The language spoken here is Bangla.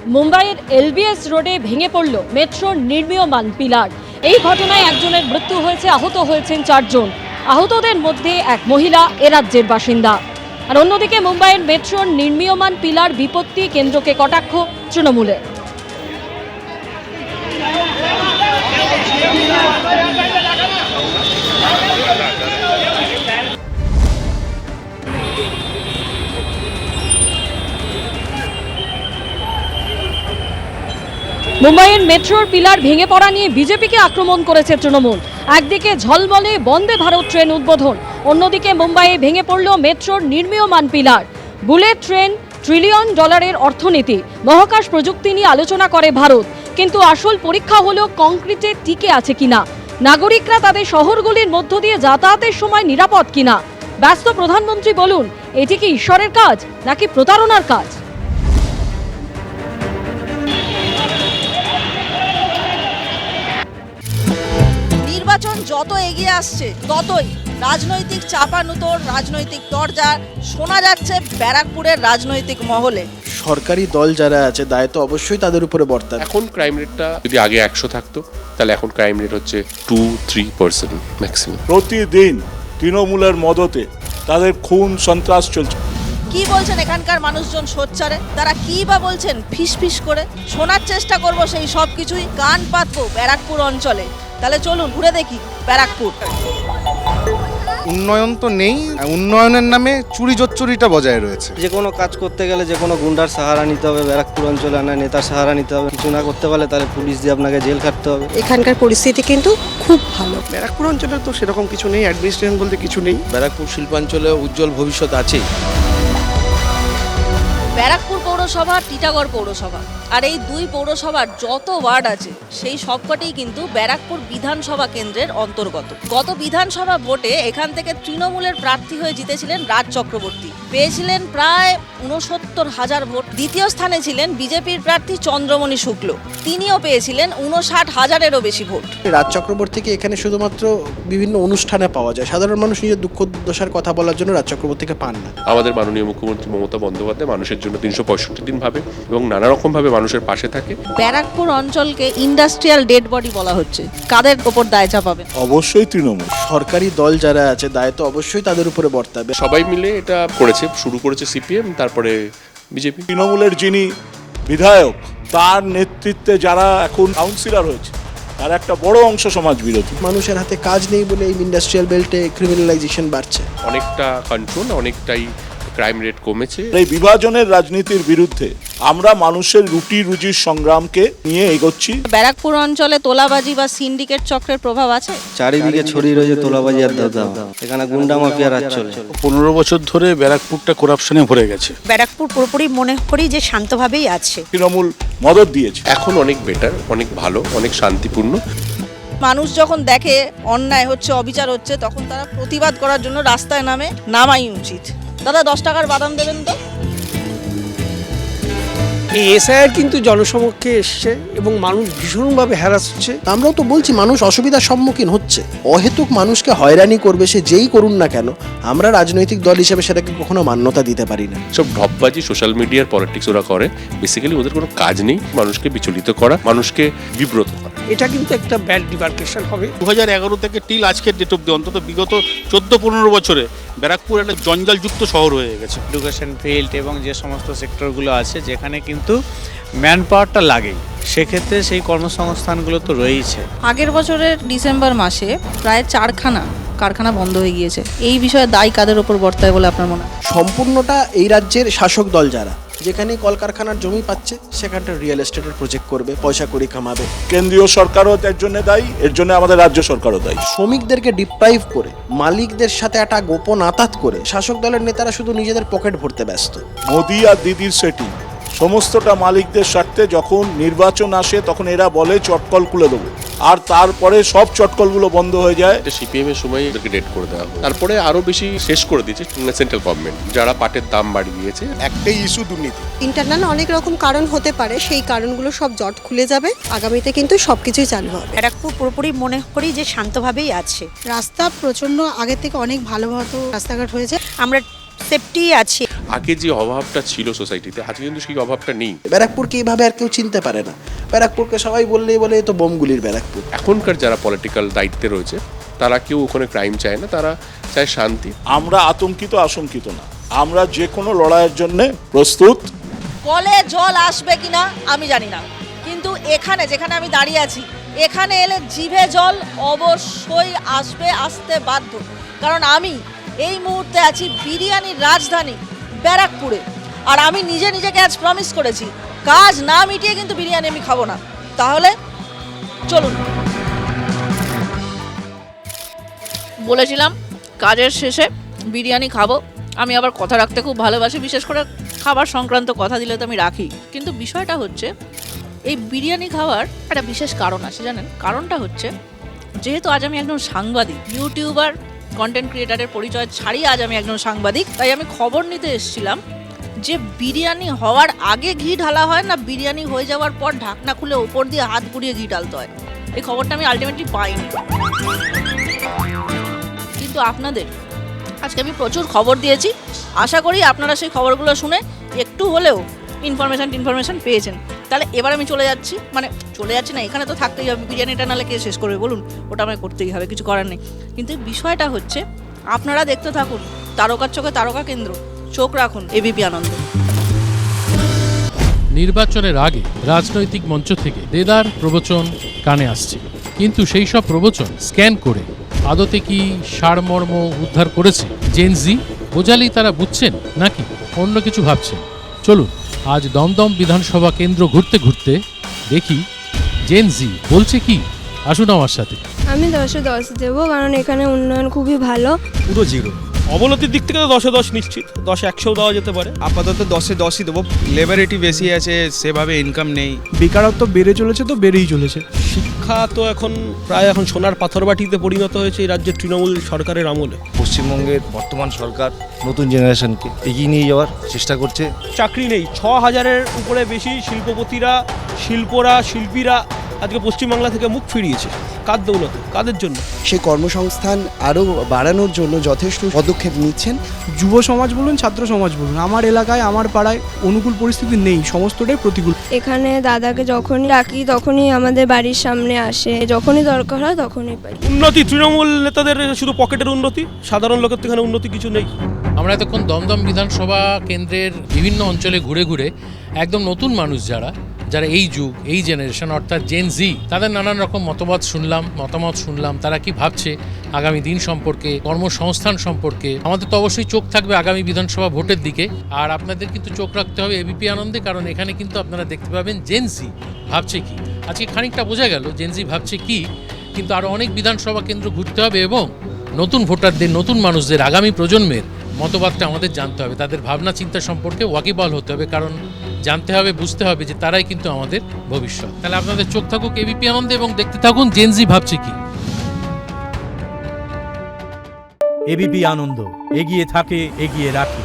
মুম্বাইয়ের এলবিএস রোডে ভেঙে পড়ল মেট্রোর নির্মীয়মান পিলার। এই ঘটনায় একজনের মৃত্যু হয়েছে, আহত হয়েছেন 4 জন। আহতদের মধ্যে এক মহিলা এ রাজ্যের বাসিন্দা। আর অন্যদিকে মুম্বাইয়ের মেট্রোর নির্মীয়মান পিলার বিপত্তি কেন্দ্রকে কটাক্ষ তৃণমূলের। মুম্বাইয়ের মেট্রোর পিলার ভেঙে পড়া নিয়ে বিজেপিকে আক্রমণ করেছে তৃণমূল। একদিকে ঝলমলে বন্দে ভারত ট্রেন উদ্বোধন, অন্যদিকে মুম্বাইয়ে ভেঙে পড়ল মেট্রোর নির্মীয়মান পিলার। বুলেট ট্রেন, $1 ট্রিলিয়ন অর্থনীতি, মহাকাশ প্রযুক্তি নিয়ে আলোচনা করে ভারত, কিন্তু আসল পরীক্ষা হলো কংক্রিটে টিকে আছে কিনা, নাগরিকরা তাদের শহরগুলির মধ্য দিয়ে যাতায়াতের সময় নিরাপদ কিনা। ব্যস্ত প্রধানমন্ত্রী বলুন, এটি কি ঈশ্বরের কাজ নাকি প্রতারণার কাজ? নির্বাচন যত এগিয়ে আসছে ততই রাজনৈতিক চাপানুতোর, রাজনৈতিক দরজা শোনা যাচ্ছে ব্যারাকপুরের রাজনৈতিক মহলে। সরকারি দল যারা আছে দায় তো অবশ্যই তাদের উপরে বর্তাবে। এখন ক্রাইম রেটটা যদি আগে 100 থাকতো, তাহলে এখন ক্রাইম রেট হচ্ছে 2-3% ম্যাক্সিমাম। প্রতিদিন তৃণমূলের মদতে তাদের খুন সন্ত্রাস চলছে। কি বলছেন এখানকার মানুষজন সোচ্চারে? তারা কি বা বলছেন ফিস করে? শোনার চেষ্টা করব সেই সব কিছুই, কান পাতবো ব্যারাকপুর অঞ্চলে। তাহলে চলুন ঘুরে দেখি ব্যারাকপুর। উন্নয়ন তো নেই, উন্নয়নের নামে চুরি জোচ্চুরিটা বজায় রয়েছে। যে কোনো কাজ করতে গেলে যে কোনো গুন্ডার সাহারা নিতে হবে, ব্যারাকপুর অঞ্চলে না নেতার সাহারা নিতে হবে। কিছু না করতে পারলে তাহলে পুলিশ দিয়ে আপনাকে জেল খাটতে হবে। এখানকার পরিস্থিতি কিন্তু খুব ভালো। ব্যারাকপুর অঞ্চলে তো সেরকম কিছু নেই, অ্যাডমিনিস্ট্রেশন বলতে কিছু নেই। ব্যারাকপুর শিল্পাঞ্চলে উজ্জ্বল ভবিষ্যৎ আছেই। ব্যারাকপুর পৌরসভা, টিটাগড় পৌরসভা, আর এই দুই পৌরসভার যত ওয়ার্ড আছে সেই সবকটিই কিন্তু ব্যারাকপুর বিধানসভা কেন্দ্রের অন্তর্গত। গত বিধানসভা ভোটে এখান থেকে তৃণমূলের প্রার্থী হয়ে জিতেছিলেন রাজ চক্রবর্তী, পেয়েছিলেন প্রায় 69,000 ভোট। দ্বিতীয় স্থানে ছিলেন বিজেপির প্রার্থী চন্দ্রমণি শুক্ল, তিনিও পেয়েছিলেন 59,000-এরও বেশি ভোট। রাজ চক্রবর্তীকে এখানে শুধুমাত্র বিভিন্ন অনুষ্ঠানে পাওয়া যায়, সাধারণ মানুষ নিজের দুঃখ দশার কথা বলার জন্য রাজ চক্রবর্তীকে পান না। আমাদের মাননীয় মুখ্যমন্ত্রী মমতা বন্দ্যোপাধ্যায় মানুষের জন্য 365 দিন ভাবে এবং নানা রকম ভাবে মানুষের পাশে থাকে। ব্যারাকপুর অঞ্চলকে ইন্ডাস্ট্রিয়াল ডেড বডি বলা হচ্ছে, কাদের ওপর দায় চাপাবেন? অবশ্যই তৃণমূল। সরকারি দল যারা আছে দায় তো অবশ্যই তাদের উপরে বর্তাবে। সবাই মিলে এটা করেছে, শুরু করেছে সিপিএম, তারপরে বিজেপি। তৃণমূলের যিনি বিধায়ক, তার নেতৃত্বে যারা এখন কাউন্সিলর হয়েছে তার একটা বড় অংশ সমাজ বিরোধী। মানুষের হাতে কাজ নেই বলে এই ইন্ডাস্ট্রিয়াল বেল্টে ক্রিমিনালাইজেশন বাড়ছে। অনেকটা কন্ট্রোল, অনেকটাই ক্রাইম রেট কমেছে। এই বিভাজনের রাজনীতির বিরুদ্ধে আমরা মানুষের রুটি রুজির সংগ্রামকে নিয়ে এগোচ্ছি। ব্যারাকপুর অঞ্চলে তোলাবাজি বা সিন্ডিকেট চক্রের প্রভাব আছে? চারিদিকে ছড়িয়ে রয়েছে তোলাবাজি আর দাদা। এখানে গুন্ডা মাফিয়া রাজ চলে। 15 বছর ধরে ব্যারাকপুরটা করাপশনে ভরে গেছে। ব্যারাকপুর পুরোপুরি মনে করি যে শান্তভাবেই আছে। তৃণমূল মদত দিয়েছে। এখন অনেক বেটার, অনেক ভালো, অনেক শান্তিপূর্ণ। মানুষ যখন দেখে অন্যায় হচ্ছে, অবিচার হচ্ছে, তখন তারা প্রতিবাদ করার জন্য রাস্তায় নামাই উচিত। দাদা 10 টাকার বাদাম দেবেন তো? এই এসআইআর কিন্তু জনসমক্ষে এসছে এবং মানুষ ভীষণভাবে হ্যারাস হচ্ছে। আমরাও তো বলছি মানুষ অসুবিধার সম্মুখীন হচ্ছে। অহেতুক মানুষকে হয়রানি করবে সে যেই করুন না কেন, আমরা রাজনৈতিক দল হিসেবে সেটাকে কখনো মান্যতা দিতে পারি না। সব ঢপবাজি, সোশ্যাল মিডিয়ার পলিটিক্স ওরা করে। বেসিক্যালি ওদের কোনো কাজ নেই মানুষকে বিচলিত করা, মানুষকে বিব্রত করা। এটা কিন্তু একটা ব্যাড ডিমার্কেশন হবে। 2011 থেকে টিল আজকের ডেট অব্দি অন্তত বিগত 14-15 বছরে ব্যারাকপুর একটা জঞ্জালযুক্ত শহর হয়ে গেছে। এডুকেশন ফিল্ড এবং যে সমস্ত সেক্টরগুলো আছে যেখানে কিন্তু ম্যান পাওয়ারটা লাগেই, সেক্ষেত্রে সেই কর্মসংস্থানগুলো তো রয়েছে। আগের বছরের ডিসেম্বর মাসে প্রায় 4খানা কারখানা বন্ধ হয়ে গিয়েছে। এই বিষয়ে দায় কাদের ওপর বর্তায় বলে আপনার মনে হয়? সম্পূর্ণটা এই রাজ্যের শাসক দল যারা, যেখানে কলকারখানার জমি পাচ্ছে সেখানটা রিয়েল এস্টেটের প্রজেক্ট করবে, পয়সা করি কামাবে। কেন্দ্রীয় সরকারও এর জন্য দায়ী, এর জন্য আমাদের রাজ্য সরকারও দায়ী। শ্রমিকদেরকে ডিপ্রাইভ করে, মালিকদের সাথে একটা গোপন আতাত করে শাসক দলের নেতারা শুধু নিজেদের পকেট ভরতে ব্যস্ত। মোদি আর দিদির সেটিং সমস্তটা মালিকদের স্বার্থে। যখন নির্বাচন আসে তখন এরা বলে চটকল খুলে দেবো, আর তারপরে সব চটকলগুলো বন্ধ হয়ে যায়। সিপিএম এর সময় এদেরকে ডেট করে দেওয়া হয়, তারপরে আরো বেশি শেষ করে দিয়েছে সেন্ট্রাল গভর্নমেন্ট, যারা পাটের দাম বাড়িয়ে দিয়েছে। একটাই ইস্যু দুর্নীতি। ইন্টারনাল অনেক রকম কারণ হতে পারে, সেই কারণগুলো সব জট খুলে যাবে। আগামীতে কিন্তু সবকিছুই চালু হবে। ব্যারাকপুর পুরোপুরি মনে করি যে শান্তভাবেই আছে। রাস্তা প্রচন্ড আগের থেকে অনেক ভালো রাস্তাঘাট হয়েছে। আমরা সেফটি আছি। আগে যে অভাবটা ছিল সোসাইটিতে আজকে কিন্তু সেই অভাবটা নেই। ব্যারাকপুরকে এইভাবে আর কেউ চিনতে পারে না। ব্যারাকপুরকে সবাই বললেই বলে এ তো বোমগুলির ব্যারাকপুর। এখনকার যারা পলিটিক্যাল দায়িত্বে রয়েছে তারা কেউ ওখানে ক্রাইম চায় না, তারা চায় শান্তি। আমরা আতঙ্কিত আশঙ্কিত না, আমরা যে কোনো লড়াইয়ের জন্য প্রস্তুত। কলে জল আসবে কিনা আমি জানি না, কিন্তু এখানে যেখানে আমি দাঁড়িয়ে আছি এখানে এলে জিভে জল অবশ্যই আসতে বাধ্য। কারণ আমি এই মুহূর্তে আছি বিরিয়ানির রাজধানী ব্যারাকপুরে, আর আমি নিজেকে আজ প্রমিস করেছি কাজ না মিটিয়ে কিন্তু বিরিয়ানি আমি খাবো না। তাহলে চলুন, বলেছিলাম কাজের শেষে বিরিয়ানি খাবো। আমি আবার কথা রাখতে খুব ভালোবাসি, বিশেষ করে খাবার সংক্রান্ত কথা দিলে তো আমি রাখি। কিন্তু বিষয়টা হচ্ছে এই বিরিয়ানি খাওয়ার একটা বিশেষ কারণ আছে, জানেন? কারণটা হচ্ছে যেহেতু আজ আমি একজন সাংবাদিক, ইউটিউবার, কন্টেন্ট ক্রিয়েটারের পরিচয় ছাড়িয়ে আজ আমি একজন সাংবাদিক, তাই আমি খবর নিতে এসেছিলাম যে বিরিয়ানি হওয়ার আগে ঘি ঢালা হয় না বিরিয়ানি হয়ে যাওয়ার পর ঢাকনা খুলে ওপর দিয়ে হাত ঘুরিয়ে ঘি ঢালতে হয়। এই খবরটা আমি আলটিমেটলি পাইনি, কিন্তু আপনাদের আজকে আমি প্রচুর খবর দিয়েছি। আশা করি আপনারা সেই খবরগুলো শুনে একটু হলেও ইনফরমেশন পেয়েছেন। তাহলে এবার আমি চলে যাচ্ছি না, এখানে তো থাকতেই হবে, বিরিয়ানিটা নাহলে কে শেষ করবে বলুন? ওটা আমায় করতেই হবে, কিছু করার নেই। কিন্তু বিষয়টা হচ্ছে আপনারা দেখতে থাকুন তারকার চোখে তারকা কেন্দ্র, চোখ রাখুন এবিপি আনন্দ। নির্বাচনের আগে রাজনৈতিক মঞ্চ থেকে দেদার প্রবচন কানে আসছে, কিন্তু সেই সব প্রবচন স্ক্যান করে আদতে কি সারমর্ম উদ্ধার করেছে জেন জি? বোঝালেই তারা বুঝছেন নাকি অন্য কিছু ভাবছেন? চলুন আজ দমদম বিধানসভা কেন্দ্র ঘুরতে ঘুরতে দেখি জেন জি বলছে কি। আসুন আমার সাথে। আমি 10-এ 10 দেবো, কারণ এখানে উন্নয়ন খুবই ভালো। পুরো জিরো। অবনতির দিক থেকে তো 10-এ 10 নিশ্চিত, 10-এ 100 দেওয়া যেতে পারে। আপাতত 10-এ 10ই দেবো। লেবারেটি বেশি আছে, সেভাবে ইনকাম নেই। বেকারত্ব বেড়ে চলেছে, তো বেড়েই চলেছে। শিক্ষা তো এখন প্রায় সোনার পাথরবাটিতে পরিণত হয়েছে এই রাজ্যের তৃণমূল সরকারের আমলে। পশ্চিমবঙ্গের বর্তমান সরকার নতুন জেনারেশনকে এগিয়ে নিয়ে যাওয়ার চেষ্টা করছে। চাকরি নেই, 6000-এর উপরে বেশি শিল্পপতিরা, শিল্পীরা আজকে পশ্চিমবাংলা থেকে মুখ ফিরিয়েছে। কার দৌলতে, কাদের জন্য? সেই কর্মসংস্থান আরও বাড়ানোর জন্য যথেষ্ট পদক্ষেপ নিচ্ছেন। যুব সমাজ বলুন, ছাত্র সমাজ বলুন, আমার এলাকায় আমার পাড়ায় অনুকূল পরিস্থিতি নেই, সমস্তটাই প্রতিকূল। এখানে দাদাকে যখনই ডাকি তখনই আমাদের বাড়ির সামনে আসে, যখনই দরকার হয় তখনই পাই। উন্নতি তৃণমূল নেতাদের শুধু পকেটের উন্নতি, সাধারণ লোকের তো এখানে উন্নতি কিছু নেই। আমরা এতক্ষণ দমদম বিধানসভা কেন্দ্রের বিভিন্ন অঞ্চলে ঘুরে ঘুরে একদম নতুন মানুষ যারা এই যুগ, এই জেনারেশন অর্থাৎ জেন জি, তাদের নানান রকম মতামত শুনলাম তারা কি ভাবছে আগামী দিন সম্পর্কে, কর্মসংস্থান সম্পর্কে। আমাদের তো অবশ্যই চোখ থাকবে আগামী বিধানসভা ভোটের দিকে, আর আপনাদের কিন্তু চোখ রাখতে হবে এবিপি আনন্দে, কারণ এখানে কিন্তু আপনারা দেখতে পাবেন জেন জি ভাবছে কি। আজকে খানিকটা বোঝা গেল জেন জি ভাবছে কি, কিন্তু আরও অনেক বিধানসভা কেন্দ্র ঘুরতে হবে এবং নতুন ভোটারদের, নতুন মানুষদের, আগামী প্রজন্মের মতবাদটা আমাদের জানতে হবে, তাদের ভাবনা চিন্তা সম্পর্কে ওয়াকিবহাল হতে হবে, কারণ জানতে হবে, বুঝতে হবে যে তারাই কিন্তু আমাদের ভবিষ্যৎ। তাহলে আপনাদের চোখ থাকুক এবিপি আনন্দে এবং দেখতে থাকুন জেন জি ভাবছে কি। এবিপি আনন্দ, এগিয়ে থাকে, এগিয়ে রাখে।